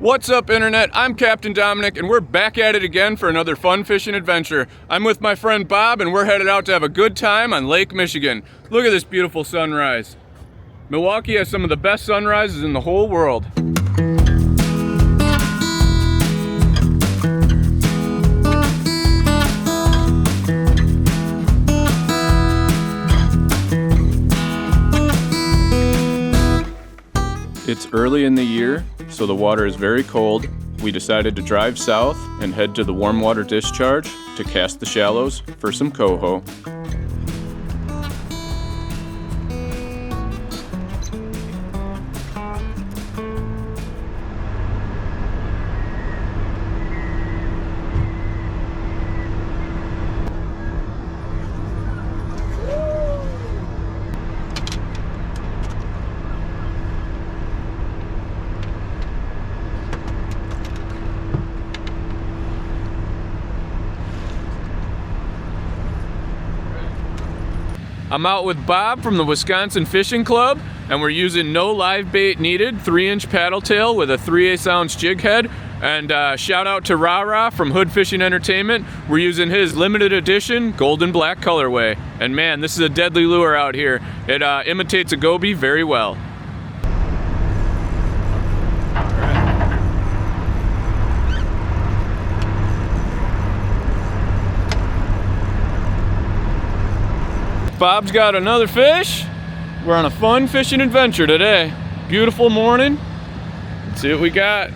What's up, Internet? I'm Captain Dominic, and we're back at it again for another fun fishing adventure. I'm with my friend Bob, and we're headed out to have a good time on Lake Michigan. Look at this beautiful sunrise. Milwaukee has some of the best sunrises in the whole world. It's early in the year, so the water is very cold. We decided to drive south and head to the warm water discharge to cast the shallows for some coho. I'm out with Bob from the Wisconsin Fishing Club, and we're using no live bait needed, 3-inch paddle tail with a 3/8 ounce jig head. And shout out to Ra from Hood Fishing Entertainment. We're using his limited edition golden black colorway. And man, this is a deadly lure out here. It imitates a goby very well. Bob's got another fish. We're on a fun fishing adventure today. Beautiful morning. Let's see what we got.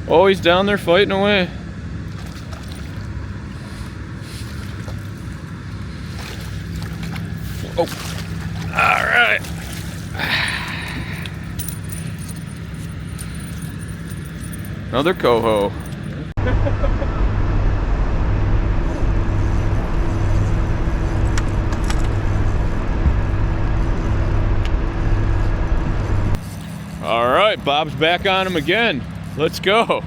Oh, he's down there fighting away. Oh, all right. Another coho. All right, Bob's back on him again. Let's go.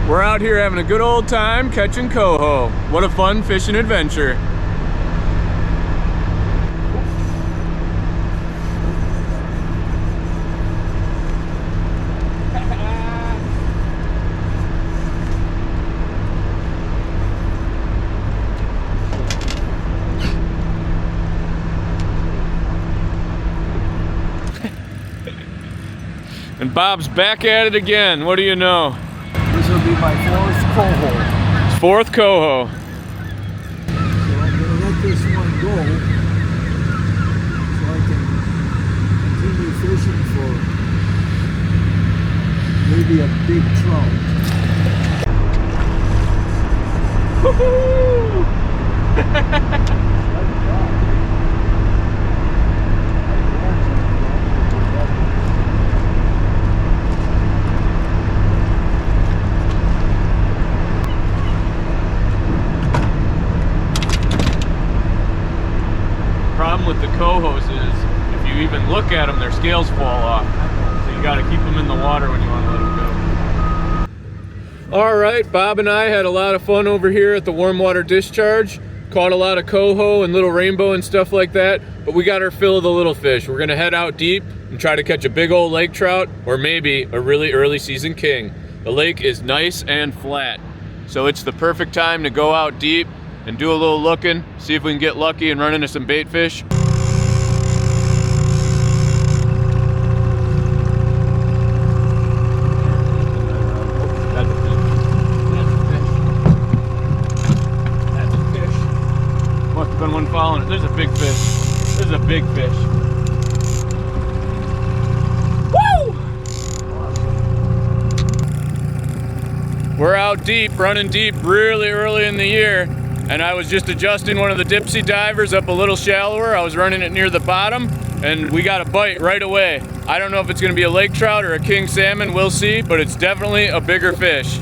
We're out here having a good old time catching coho. What a fun fishing adventure. And Bob's back at it again. What do you know? This will be my fourth coho. Fourth coho. So I'm going to let this one go so I can continue fishing for maybe a big trout. Woohoo! Problem with the cohos is if you even look at them, their scales fall off. So you got to keep them in the water when you want to let them go. All right, Bob and I had a lot of fun over here at the warm water discharge. Caught a lot of coho and little rainbow and stuff like that, but we got our fill of the little fish. We're gonna head out deep and try to catch a big old lake trout or maybe a really early season king. The lake is nice and flat, so it's the perfect time to go out deep and do a little looking, see if we can get lucky and run into some bait fish. Must have been one following it. There's a big fish. There's a big fish. Woo! We're out deep, running deep really early in the year. And I was just adjusting one of the dipsy divers up a little shallower. I was running it near the bottom, and we got a bite right away. I don't know if it's gonna be a lake trout or a king salmon, we'll see, but it's definitely a bigger fish.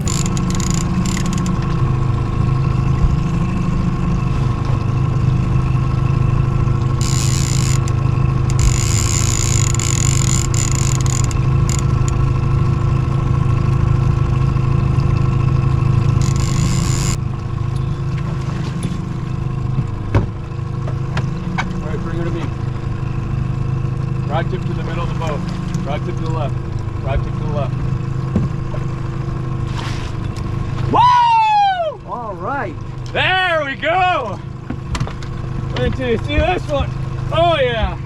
Rod tip to the middle of the boat. Rod tip to the left. Rod tip to the left. Woo! All right. There we go! Wait until you see this one. Oh yeah!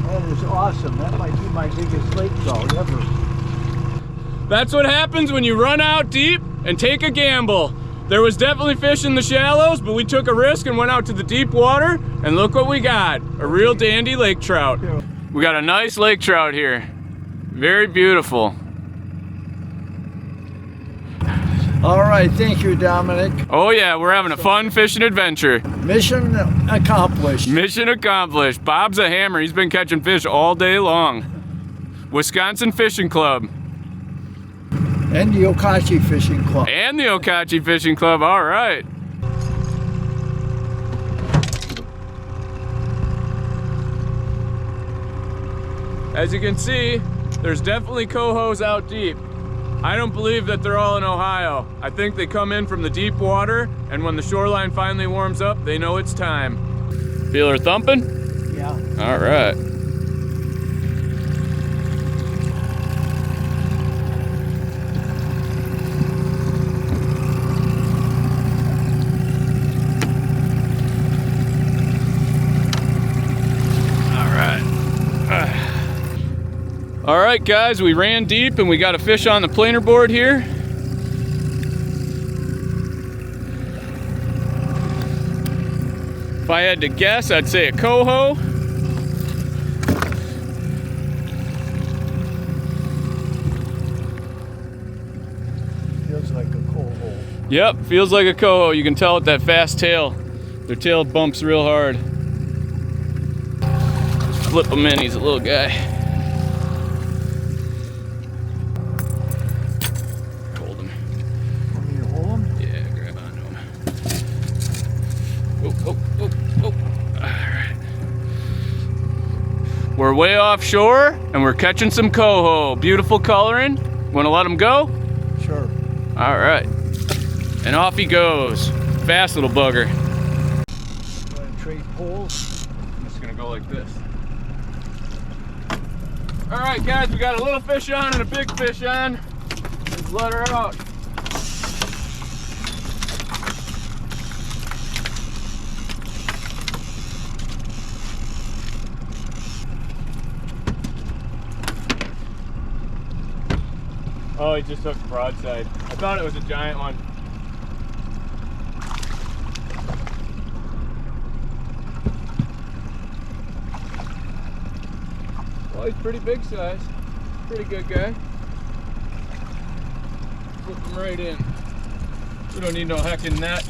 That is awesome. That might be my biggest lake trout ever. That's what happens when you run out deep and take a gamble. There was definitely fish in the shallows, but we took a risk and went out to the deep water, and look what we got. A real dandy lake trout. We got a nice lake trout here. Very beautiful. All right, thank you, Dominic. Oh yeah, we're having a fun fishing adventure. Mission accomplished. Mission accomplished. Bob's a hammer. He's been catching fish all day long. Wisconsin Fishing Club. And the Okachi Fishing Club. And the Okachi Fishing Club, all right. As you can see, there's definitely cohos out deep. I don't believe that they're all in Ohio. I think they come in from the deep water, and when the shoreline finally warms up, they know it's time. Feel her thumping? Yeah. All right. All right, guys, we ran deep and we got a fish on the planer board here. If I had to guess, I'd say a coho. Feels like a coho. Yep, feels like a coho. You can tell with that fast tail. Their tail bumps real hard. Just flip him in, he's a little guy. We're way offshore and we're catching some coho. Beautiful coloring. Want to let him go? Sure. All right. And off he goes. Fast little bugger. Going to trade poles. I'm just gonna go like this. All right, guys, we got a little fish on and a big fish on. Let's let her out. Oh, he just hooked broadside. I thought it was a giant one. Well, he's pretty big size. Pretty good guy. Flip him right in. We don't need no heckin' net.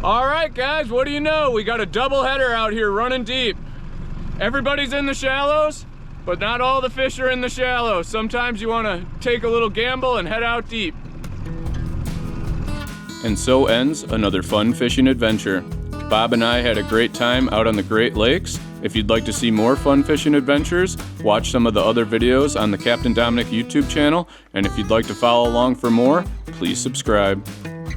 All right, guys, what do you know? We got a double header out here running deep. Everybody's in the shallows, but not all the fish are in the shallows. Sometimes you want to take a little gamble and head out deep. And so ends another fun fishing adventure. Bob and I had a great time out on the Great Lakes. If you'd like to see more fun fishing adventures, watch some of the other videos on the Captain Dominic YouTube channel. And if you'd like to follow along for more, please subscribe.